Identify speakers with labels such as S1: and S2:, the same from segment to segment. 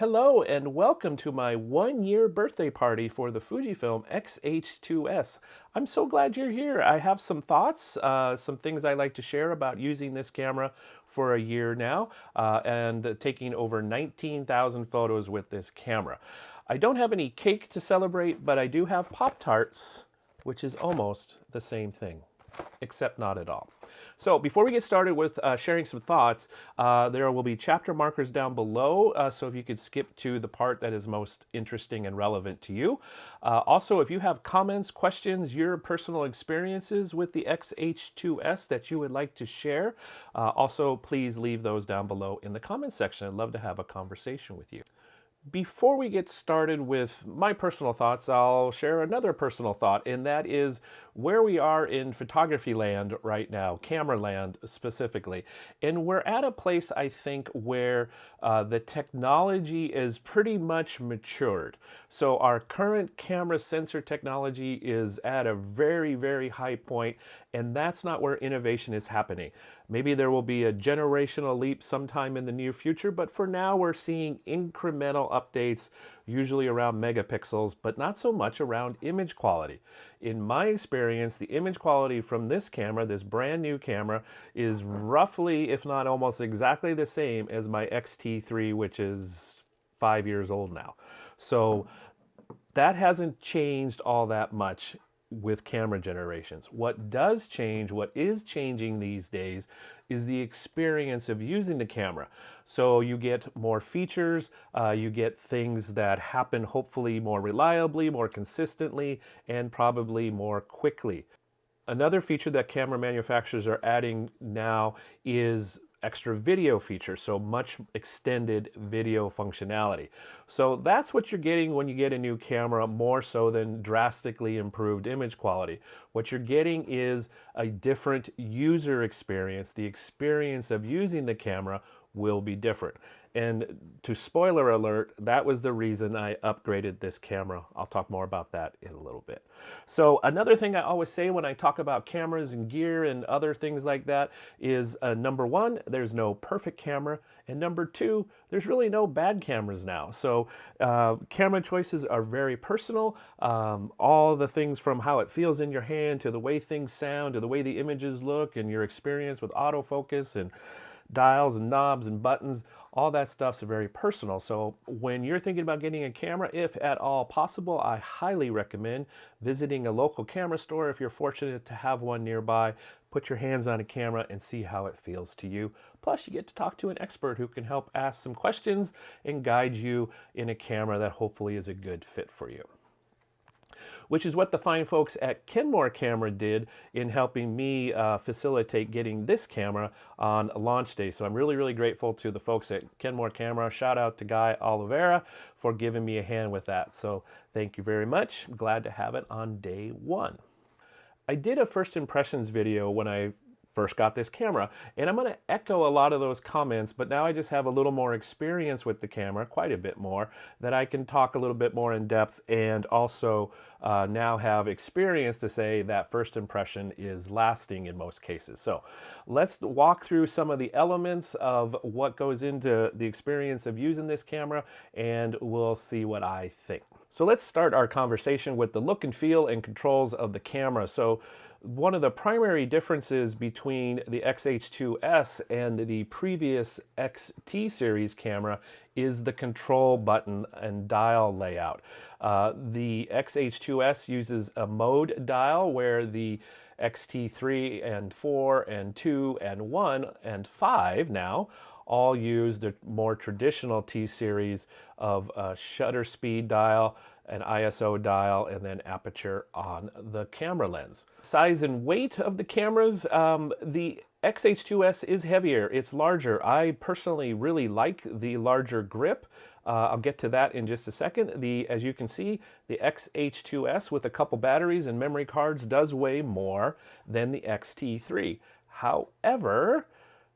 S1: Hello and welcome to my 1-year birthday party for the Fujifilm X-H2S. I'm so glad you're here. I have some thoughts, some things I like to share about using this camera for a year now and taking over 19,000 photos with this camera. I don't have any cake to celebrate, but I do have Pop-Tarts, which is almost the same thing, except not at all. So before we get started with sharing some thoughts, there will be chapter markers down below, so if you could skip to the part that is most interesting and relevant to you. Also, if you have comments, questions, your personal experiences with the X-H2S that you would like to share, also please leave those down below in the comments section. I'd love to have a conversation with you. Before we get started with my personal thoughts, I'll share another personal thought, and that is where we are in photography land right now, camera land specifically. And we're at a place, I think, where the technology is pretty much matured. So our current camera sensor technology is at a very, very high point, and that's not where innovation is happening. Maybe there will be a generational leap sometime in the near future, but for now we're seeing incremental updates, usually around megapixels, but not so much around image quality. In my experience, the image quality from this camera, this brand new camera, is roughly, if not almost exactly the same as my X-T3, which is 5 years old now. So that hasn't changed all that much with camera generations. What does change, what is changing these days, is the experience of using the camera. So you get more features, you get things that happen hopefully more reliably, more consistently, and probably more quickly. Another feature that camera manufacturers are adding now is extra video features, so much extended video functionality. So that's what you're getting when you get a new camera, more so than drastically improved image quality. What you're getting is a different user experience. The experience of using the camera will be different. And to spoiler alert, that was the reason I upgraded this camera. I'll talk more about that in a little bit. So another thing I always say when I talk about cameras and gear and other things like that is number one, there's no perfect camera. And number two, there's really no bad cameras now. So camera choices are very personal. All the things from how it feels in your hand to the way things sound to the way the images look and your experience with autofocus and dials and knobs and buttons, all that stuff's very personal. So when you're thinking about getting a camera, if at all possible, I highly recommend visiting a local camera store if you're fortunate to have one nearby. Put your hands on a camera and see how it feels to you. Plus, you get to talk to an expert who can help ask some questions and guide you in a camera that hopefully is a good fit for you. Which is what the fine folks at Kenmore Camera did in helping me facilitate getting this camera on launch day. So I'm really, really grateful to the folks at Kenmore Camera. Shout out to Guy Oliveira for giving me a hand with that. So thank you very much. I'm glad to have it on day one. I did a first impressions video when I first got this camera, and I'm going to echo a lot of those comments, but now I just have a little more experience with the camera, quite a bit more, that I can talk a little bit more in depth, and also now have experience to say that first impression is lasting in most cases. So let's walk through some of the elements of what goes into the experience of using this camera, and we'll see what I think. So let's start our conversation with the look and feel and controls of the camera. So one of the primary differences between the X-H2S and the previous XT series camera is the control button and dial layout. The X-H2S uses a mode dial where the XT3 and 4 and 2 and 1 and 5 now all use the more traditional T-series of shutter speed dial, an ISO dial, and then aperture on the camera lens. Size and weight of the cameras, the X-H2S is heavier, it's larger. I personally really like the larger grip. I'll get to that in just a second. As you can see, the X-H2S with a couple batteries and memory cards does weigh more than the X-T3. However,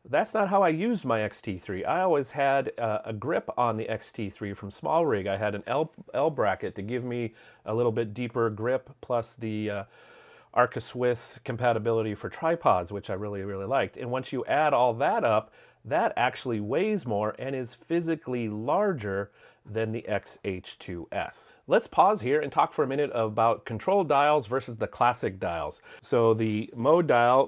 S1: that's not how I used my X-T3. I always had a grip on the X-T3 from Small Rig. I had an L bracket to give me a little bit deeper grip, plus the Arca Swiss compatibility for tripods, which I really, really liked. And once you add all that up, that actually weighs more and is physically larger than the X-H2S. Let's pause here and talk for a minute about control dials versus the classic dials. So the mode dial,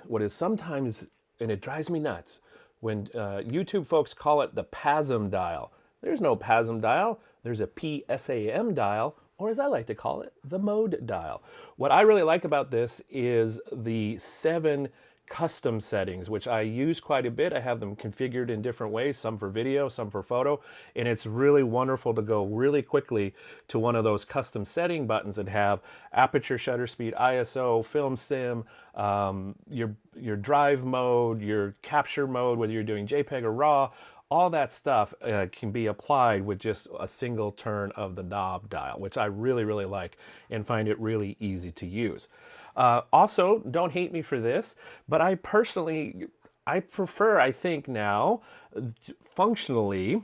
S1: what is sometimes, and it drives me nuts, when YouTube folks call it the PASM dial. There's no PASM dial, there's a PSAM dial, or as I like to call it, the mode dial. What I really like about this is the 7 custom settings, which I use quite a bit. I have them configured in different ways, some for video, some for photo, and it's really wonderful to go really quickly to one of those custom setting buttons and have aperture, shutter speed, ISO, film sim, your drive mode, your capture mode, whether you're doing JPEG or RAW. All that stuff can be applied with just a single turn of the knob dial, which I really, really like and find it really easy to use. Also, don't hate me for this, but I prefer, I think now, functionally,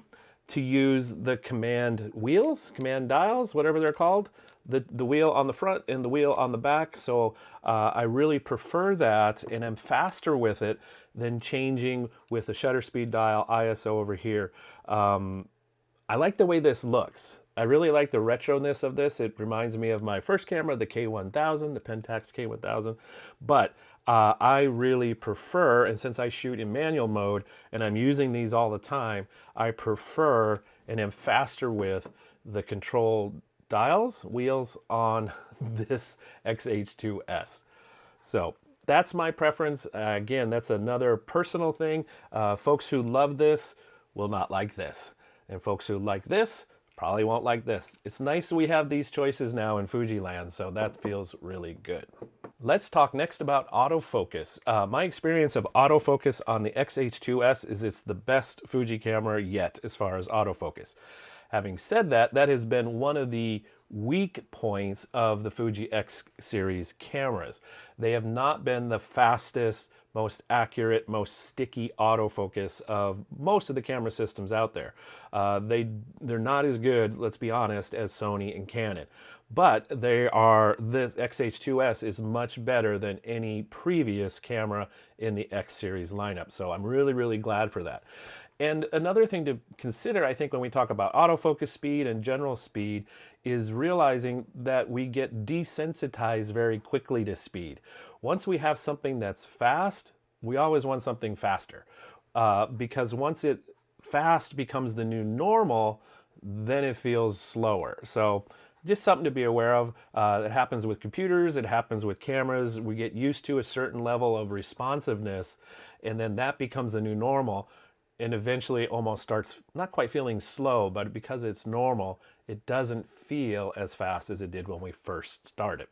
S1: to use the command wheels, command dials, whatever they're called, the wheel on the front and the wheel on the back. So I really prefer that, and I'm faster with it than changing with the shutter speed dial, ISO over here. I like the way this looks. I really like the retroness of this. It reminds me of my first camera, the K1000, the Pentax K1000. But I really prefer, and since I shoot in manual mode and I'm using these all the time, I prefer and am faster with the control dials, wheels on this X-H2S. So that's my preference. Again, that's another personal thing. Folks who love this will not like this. And folks who like this probably won't like this. It's nice we have these choices now in Fujiland, so that feels really good. Let's talk next about autofocus. My experience of autofocus on the X-H2S is it's the best Fuji camera yet as far as autofocus. Having said that, that has been one of the weak points of the Fuji X series cameras. They have not been the fastest, most accurate, most sticky autofocus of most of the camera systems out there. They're not as good, let's be honest, as Sony and Canon. But this X-H2S is much better than any previous camera in the X series lineup. So I'm really, really glad for that. And another thing to consider, I think, when we talk about autofocus speed and general speed is realizing that we get desensitized very quickly to speed. Once we have something that's fast, we always want something faster. Because once fast becomes the new normal, then it feels slower. So just something to be aware of. It happens with computers, it happens with cameras. We get used to a certain level of responsiveness, and then that becomes the new normal. And eventually it almost starts not quite feeling slow, but because it's normal, it doesn't feel as fast as it did when we first started.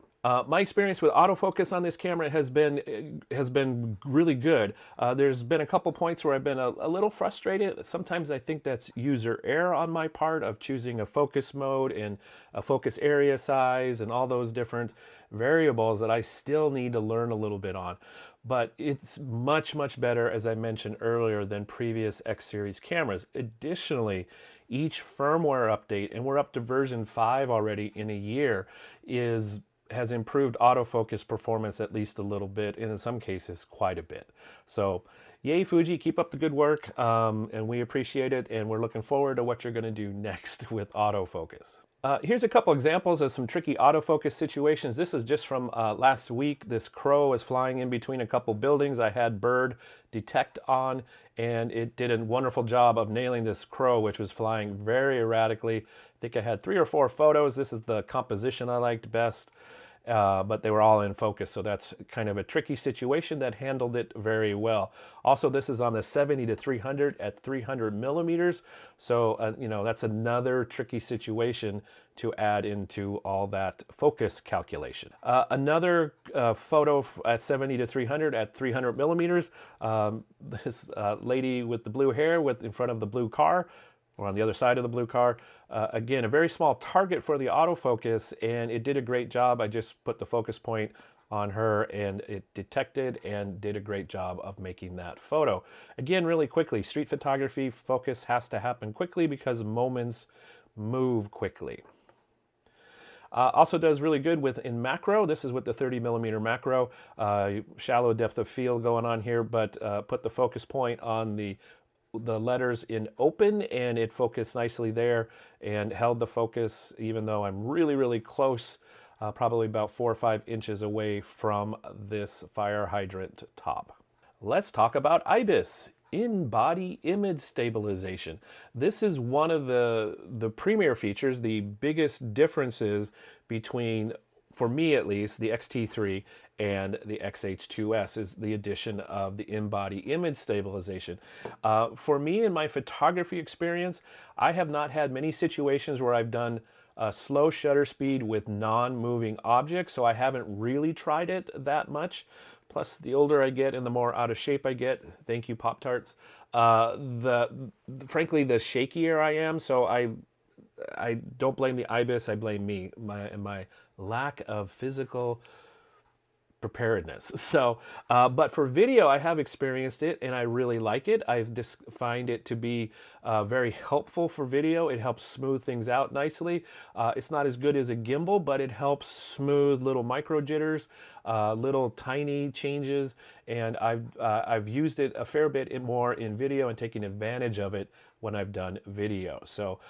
S1: My experience with autofocus on this camera has been really good. There's been a couple points where I've been a little frustrated. Sometimes I think that's user error on my part of choosing a focus mode and a focus area size and all those different variables that I still need to learn a little bit on. But it's much, much better, as I mentioned earlier, than previous X series cameras. Additionally, each firmware update, and we're up to version 5 already in a year, has improved autofocus performance at least a little bit, and in some cases quite a bit. So yay Fuji, keep up the good work, and we appreciate it, and we're looking forward to what you're going to do next with autofocus. Here's a couple examples of some tricky autofocus situations. This is just from last week. This crow is flying in between a couple buildings. I had bird detect on, and it did a wonderful job of nailing this crow, which was flying very erratically. I think I had 3 or 4 photos. This is the composition I liked best. But they were all in focus, so that's kind of a tricky situation that handled it very well. Also, this is on the 70-300 at 300 millimeters, so you know, that's another tricky situation to add into all that focus calculation. Another photo at 70-300 at 300 millimeters, this lady with the blue hair in front of the blue car, or on the other side of the blue car. Again, a very small target for the autofocus, and it did a great job. I just put the focus point on her, and it detected and did a great job of making that photo. Again, really quickly, street photography focus has to happen quickly because moments move quickly. Also does really good in macro. This is with the 30mm macro. Shallow depth of field going on here, but put the focus point on the letters in open, and it focused nicely there and held the focus even though I'm really, really close, probably about 4 or 5 inches away from this fire hydrant top. Let's talk about IBIS, in-body image stabilization. This is one of the premier features, the biggest differences between, for me at least, the X-T3 and the X-H2S is the addition of the in-body image stabilization. For me, in my photography experience, I have not had many situations where I've done slow shutter speed with non-moving objects, so I haven't really tried it that much. Plus, the older I get and the more out of shape I get, thank you, Pop-Tarts, frankly, the shakier I am, so I don't blame the IBIS, I blame me, my lack of physical preparedness. So, but for video, I have experienced it and I really like it. I've just find it to be very helpful for video. It helps smooth things out nicely. It's not as good as a gimbal, but it helps smooth little micro jitters, little tiny changes, and I've used it a fair bit more in video and taking advantage of it when I've done video. So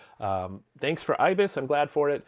S1: thanks for IBIS, I'm glad for it.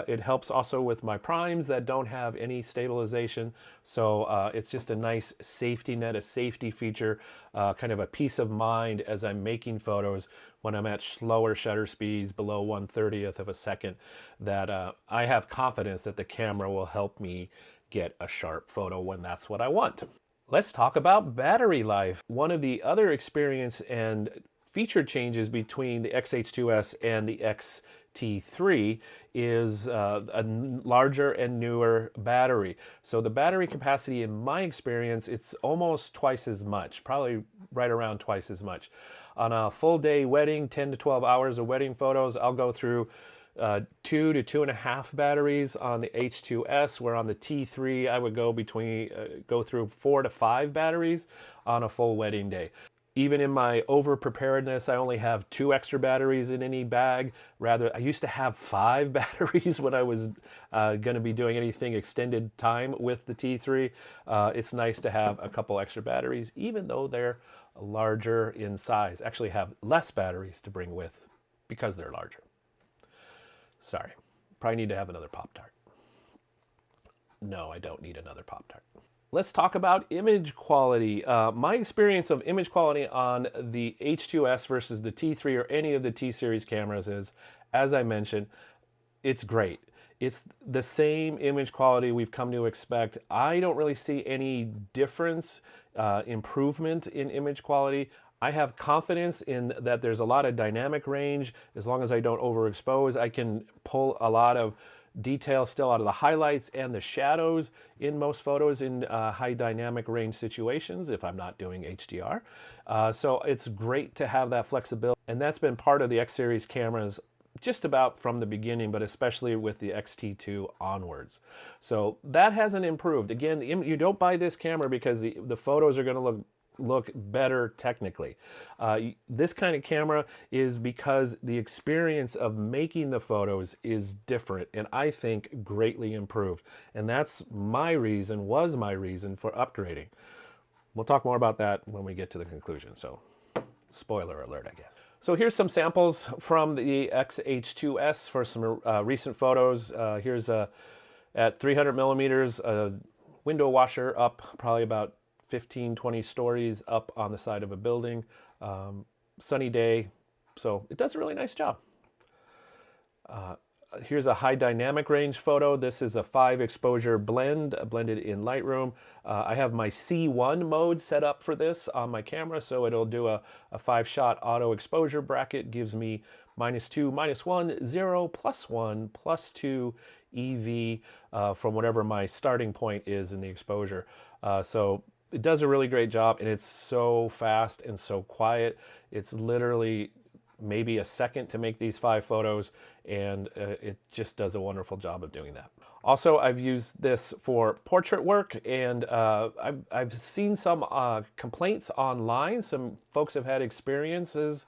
S1: It helps also with my primes that don't have any stabilization. So it's just a nice safety net, a safety feature, kind of a peace of mind as I'm making photos when I'm at slower shutter speeds below 1/30th of a second, that I have confidence that the camera will help me get a sharp photo when that's what I want. Let's talk about battery life. One of the other experience and feature changes between the X-H2S and the X-T3 is a larger and newer battery. So the battery capacity, in my experience, it's almost twice as much, probably right around twice as much. On a full day wedding, 10 to 12 hours of wedding photos, I'll go through 2 to 2.5 batteries on the H2S, where on the T3 I would go through 4 to 5 batteries on a full wedding day. Even in my over preparedness, I only have 2 extra batteries in any bag. Rather, I used to have 5 batteries when I was going to be doing anything extended time with the T3. It's nice to have a couple extra batteries, even though they're larger in size. Actually have less batteries to bring with because they're larger. Sorry, probably need to have another Pop-Tart. No, I don't need another Pop-Tart. Let's talk about image quality. My experience of image quality on the H2S versus the T3 or any of the T-series cameras is, as I mentioned, it's great. It's the same image quality we've come to expect. I don't really see any difference, improvement in image quality. I have confidence in that there's a lot of dynamic range. As long as I don't overexpose, I can pull a lot of detail still out of the highlights and the shadows in most photos in high dynamic range situations if I'm not doing HDR. So it's great to have that flexibility, and that's been part of the X-series cameras just about from the beginning, but especially with the X-T2 onwards. So that hasn't improved. Again, you don't buy this camera because the photos are going to look better technically. This kind of camera is because the experience of making the photos is different and I think greatly improved. And that's was my reason for upgrading. We'll talk more about that when we get to the conclusion. So spoiler alert, I guess. So here's some samples from the X-H2S for some recent photos. Here's at 300 millimeters, a window washer up probably about 15, 20 stories up on the side of a building. Sunny day, so it does a really nice job. Here's a high dynamic range photo. This is a 5 exposure blend, blended in Lightroom. I have my C1 mode set up for this on my camera, so it'll do a 5-shot auto exposure bracket, gives me -2, -1, 0, +1, +2 EV from whatever my starting point is in the exposure. So it does a really great job, and it's so fast and so quiet. It's literally maybe a second to make these 5 photos, and it just does a wonderful job of doing that. Also, I've used this for portrait work, and I've seen some complaints online. Some folks have had experiences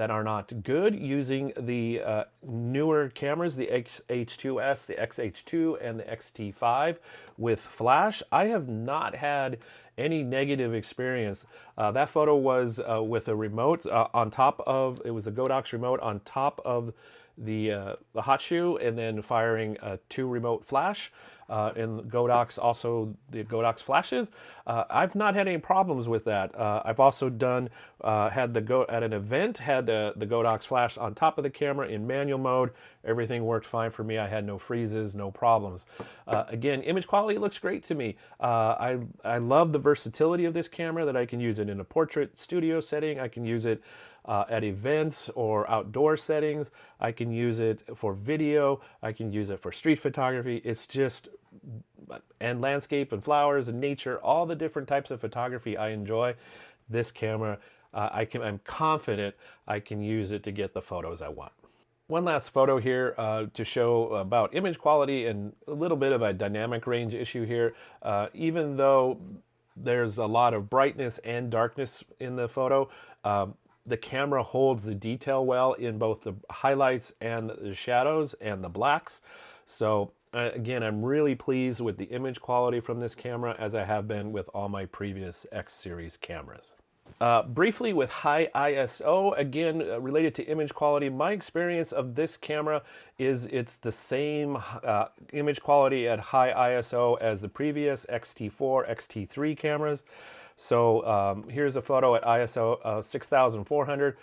S1: that are not good using the newer cameras, the X-H2S, the X-H2, and the X-T5 with flash. I have not had any negative experience. That photo was with a remote on top of, it was a Godox remote on top of the hot shoe, and then firing a 2 remote flash. And Godox, also the Godox flashes. I've not had any problems with that. I've also done, at an event, had the Godox flash on top of the camera in manual mode. Everything worked fine for me. I had no freezes, no problems. Again, image quality looks great to me. I love the versatility of this camera, that I can use it in a portrait studio setting. I can use it at events or outdoor settings. I can use it for video. I can use it for street photography. It's just, and landscape and flowers and nature, all the different types of photography I enjoy. This camera, I'm confident I can use it to get the photos I want. One last photo here to show about image quality and a little bit of a dynamic range issue here. Even though there's a lot of brightness and darkness in the photo, the camera holds the detail well in both the highlights and the shadows and the blacks. So again, I'm really pleased with the image quality from this camera, as I have been with all my previous X series cameras. Briefly with high ISO, again, related to image quality, my experience of this camera is it's the same image quality at high ISO as the previous X-T4, X-T3 cameras. So here's a photo at ISO 6400.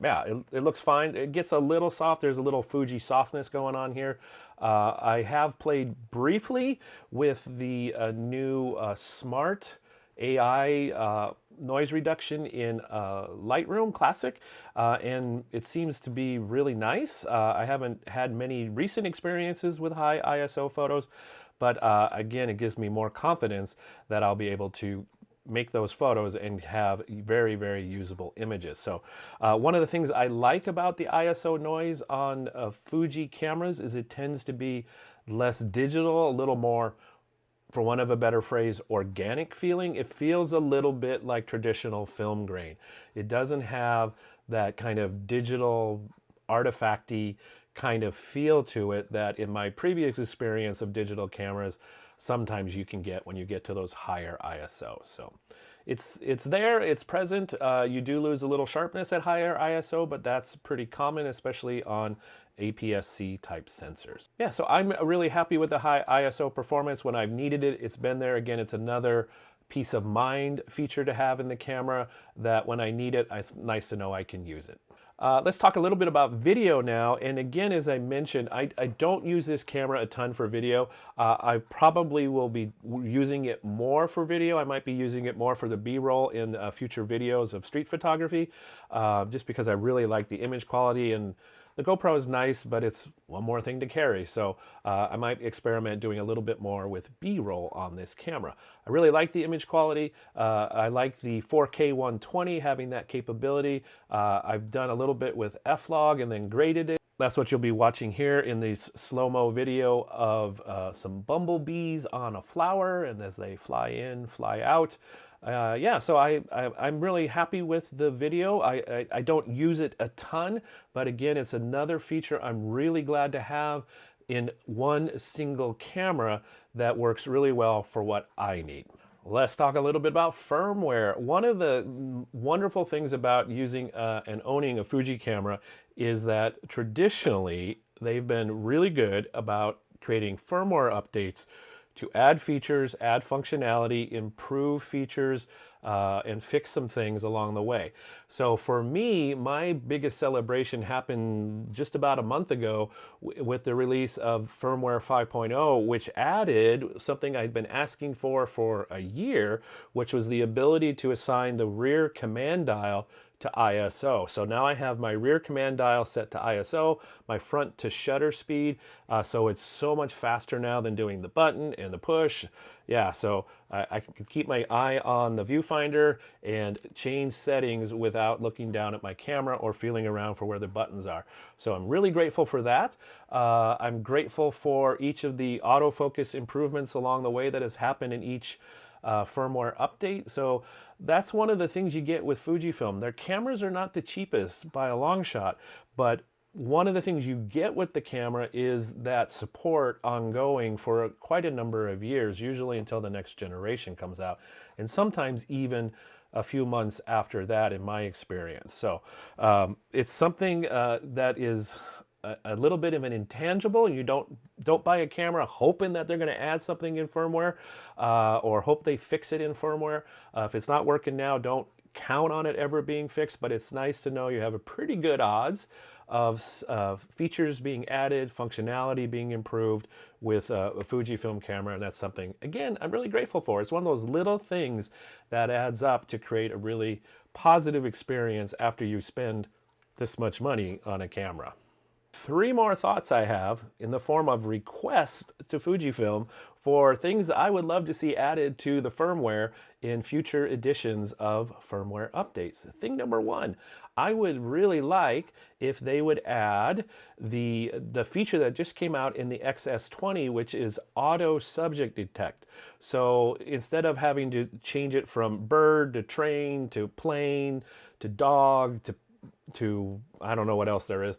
S1: Yeah, it looks fine. It gets a little soft. There's a little Fuji softness going on here. I have played briefly with the new Smart AI noise reduction in Lightroom Classic, and it seems to be really nice. I haven't had many recent experiences with high ISO photos, but again, it gives me more confidence that I'll be able to make those photos and have very, very usable images. So one of the things I like about the ISO noise on Fuji cameras is it tends to be less digital, a little more, for want of a better phrase, organic feeling. It feels a little bit like traditional film grain. It doesn't have that kind of digital, artifacty kind of feel to it that in my previous experience of digital cameras, sometimes you can get when you get to those higher ISO. So it's there, it's present. You do lose a little sharpness at higher ISO, but that's pretty common, especially on APS-C type sensors. Yeah, so I'm really happy with the high ISO performance when I've needed it. It's been there. Again, it's another peace of mind feature to have in the camera, that when I need it, it's nice to know I can use it. Let's talk a little bit about video now. And again, as I mentioned, I don't use this camera a ton for video. I probably will be using it more for video. I might be using it more for the B-roll in future videos of street photography, just because I really like the image quality. And the GoPro is nice, but it's one more thing to carry. So I might experiment doing a little bit more with B-roll on this camera. I really like the image quality. I like the 4K 120 having that capability. I've done a little bit with F-Log and then graded it. That's what you'll be watching here in this slow-mo video of some bumblebees on a flower, and as they fly in, fly out. Yeah, so I'm really happy with the video. I don't use it a ton, but again, it's another feature I'm really glad to have in one single camera that works really well for what I need. Let's talk a little bit about firmware. One of the wonderful things about using and owning a Fuji camera is that traditionally they've been really good about creating firmware updates to add features, add functionality, improve features, and fix some things along the way. So for me, my biggest celebration happened just about a month ago with the release of Firmware 5.0, which added something I'd been asking for a year, which was the ability to assign the rear command dial to ISO. So now I have my rear command dial set to ISO, my front to shutter speed, so it's so much faster now than doing the button and the push. Yeah, so I can keep my eye on the viewfinder and change settings without looking down at my camera or feeling around for where the buttons are. So I'm really grateful for that. I'm grateful for each of the autofocus improvements along the way that has happened in each firmware update. So that's one of the things you get with Fujifilm. Their cameras are not the cheapest by a long shot, but one of the things you get with the camera is that support ongoing for quite a number of years, usually until the next generation comes out, and sometimes even a few months after that, in my experience. So it's something that is a little bit of an intangible. You don't buy a camera hoping that they're going to add something in firmware or hope they fix it in firmware. If it's not working now, don't count on it ever being fixed, but it's nice to know you have a pretty good odds of features being added, functionality being improved with a Fujifilm camera, and that's something, again, I'm really grateful for. It's one of those little things that adds up to create a really positive experience after you spend this much money on a camera. 3 more thoughts I have in the form of requests to Fujifilm for things I would love to see added to the firmware in future editions of firmware updates. Thing number 1, I would really like if they would add the feature that just came out in the XS20, which is auto subject detect. So instead of having to change it from bird to train to plane to dog to I don't know what else there is,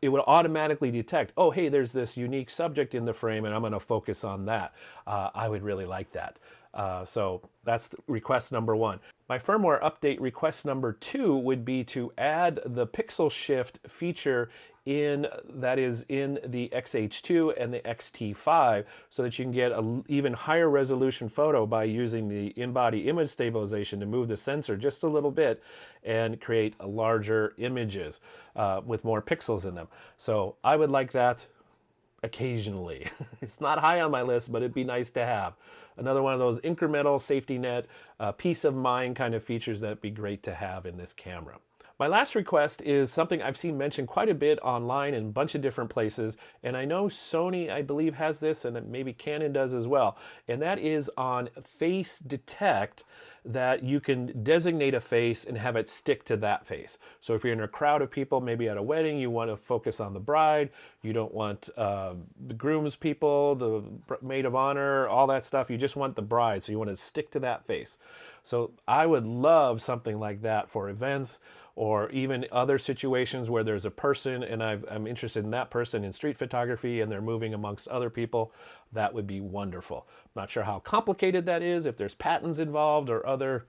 S1: it would automatically detect, oh, hey, there's this unique subject in the frame and I'm going to focus on that. I would really like that. So that's request number 1. My firmware update request number 2 would be to add the pixel shift feature that is in the X-H2 and the X-T5 so that you can get an even higher resolution photo by using the in-body image stabilization to move the sensor just a little bit and create larger images with more pixels in them. So I would like that occasionally. It's not high on my list, but it'd be nice to have. Another one of those incremental safety net, peace of mind kind of features that'd be great to have in this camera. My last request is something I've seen mentioned quite a bit online in a bunch of different places, and I know Sony, I believe, has this, and maybe Canon does as well, and that is on face detect, that you can designate a face and have it stick to that face. So if you're in a crowd of people, maybe at a wedding, you want to focus on the bride, you don't want the groom's people, the maid of honor, all that stuff, you just want the bride, so you want to stick to that face. So I would love something like that for events, or even other situations where there's a person and I'm interested in that person in street photography and they're moving amongst other people. That would be wonderful. I'm not sure how complicated that is, if there's patents involved or other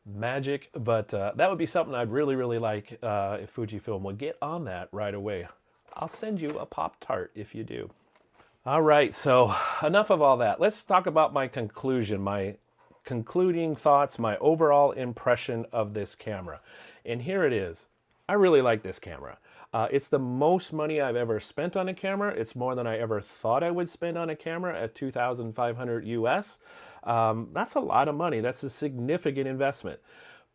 S1: magic, but that would be something I'd really, really like if Fujifilm would get on that right away. I'll send you a Pop-Tart if you do. All right, so enough of all that. Let's talk about my conclusion, my concluding thoughts, my overall impression of this camera. And here it is. I really like this camera. It's the most money I've ever spent on a camera. It's more than I ever thought I would spend on a camera at $2,500 US. That's a lot of money. That's a significant investment.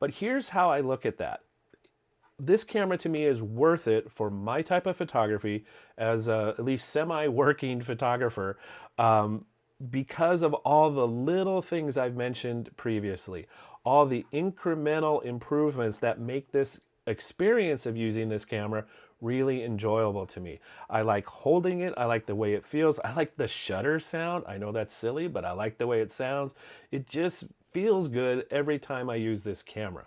S1: But here's how I look at that. This camera to me is worth it for my type of photography as a at least semi-working photographer, because of all the little things I've mentioned previously, all the incremental improvements that make this experience of using this camera really enjoyable to me. I like holding it. I like the way it feels. I like the shutter sound. I know that's silly, but I like the way it sounds. It just feels good every time I use this camera.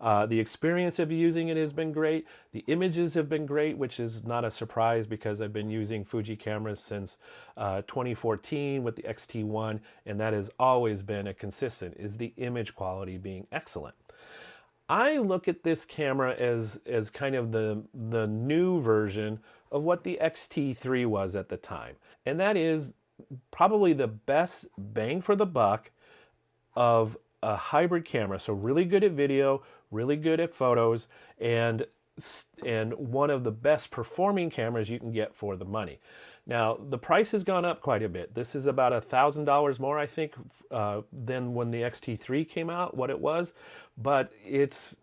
S1: The experience of using it has been great. The images have been great, which is not a surprise because I've been using Fuji cameras since 2014 with the X-T1, and that has always been a consistent, is the image quality being excellent. I look at this camera as kind of the new version of what the X-T3 was at the time, and that is probably the best bang for the buck of a hybrid camera. So really good at video, really good at photos, and one of the best performing cameras you can get for the money. Now, the price has gone up quite a bit. This is about $1,000 more, I think, than when the X-T3 came out, what it was. But it's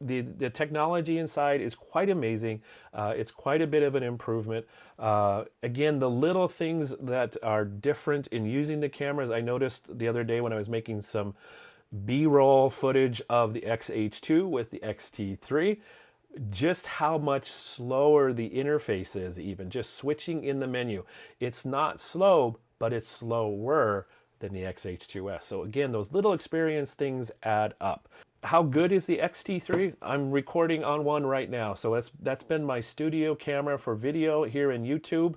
S1: the technology inside is quite amazing. It's quite a bit of an improvement. Again, the little things that are different in using the cameras, I noticed the other day when I was making some B-roll footage of the X-H2 with the X-T3, just how much slower the interface is, even just switching in the menu. It's not slow, but it's slower than the X-H2S. So again, those little experience things add up. How good is the X-T3? I'm recording on one right now. So that's been my studio camera for video here in YouTube.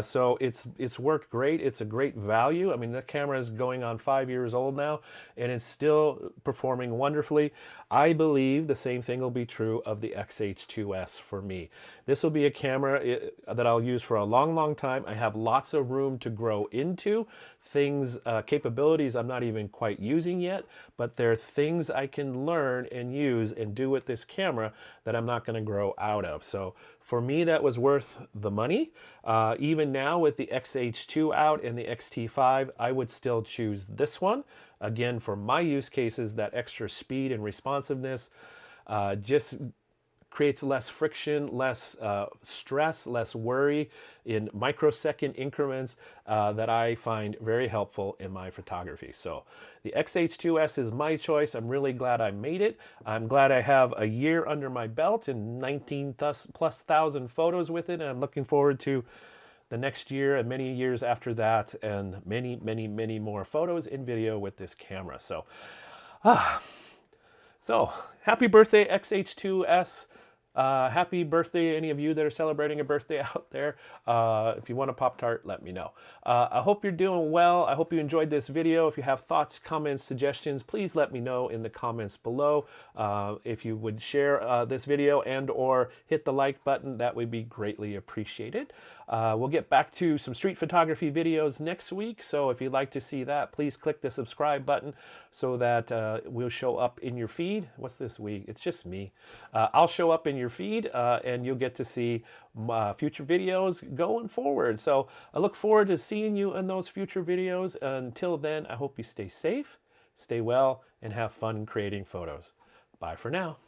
S1: So it's worked great. It's a great value. I mean, that camera is going on 5 years old now, and it's still performing wonderfully. I believe the same thing will be true of the X-H2S for me. This will be a camera that I'll use for a long, long time. I have lots of room to grow into. Things, capabilities I'm not even quite using yet, but there are things I can learn and use and do with this camera that I'm not going to grow out of. So for me, that was worth the money. Even now with the X-H2 out and the X-T5, I would still choose this one. Again, for my use cases, that extra speed and responsiveness just creates less friction, less stress, less worry in microsecond increments that I find very helpful in my photography. So the X-H2S is my choice. I'm really glad I made it. I'm glad I have a year under my belt and 19+ thousand photos with it. And I'm looking forward to the next year and many years after that, and many, many, many more photos and video with this camera. So happy birthday, X-H2S. Happy birthday, any of you that are celebrating a birthday out there. If you want a Pop-Tart, let me know. I hope you're doing well. I hope you enjoyed this video. If you have thoughts, comments, suggestions, please let me know in the comments below. If you would share this video and or hit the like button, that would be greatly appreciated. We'll get back to some street photography videos next week, so if you'd like to see that, please click the subscribe button so that we'll show up in your feed. What's this week? It's just me. I'll show up in your feed and you'll get to see future videos going forward. So I look forward to seeing you in those future videos. Until then, I hope you stay safe, stay well, and have fun creating photos. Bye for now.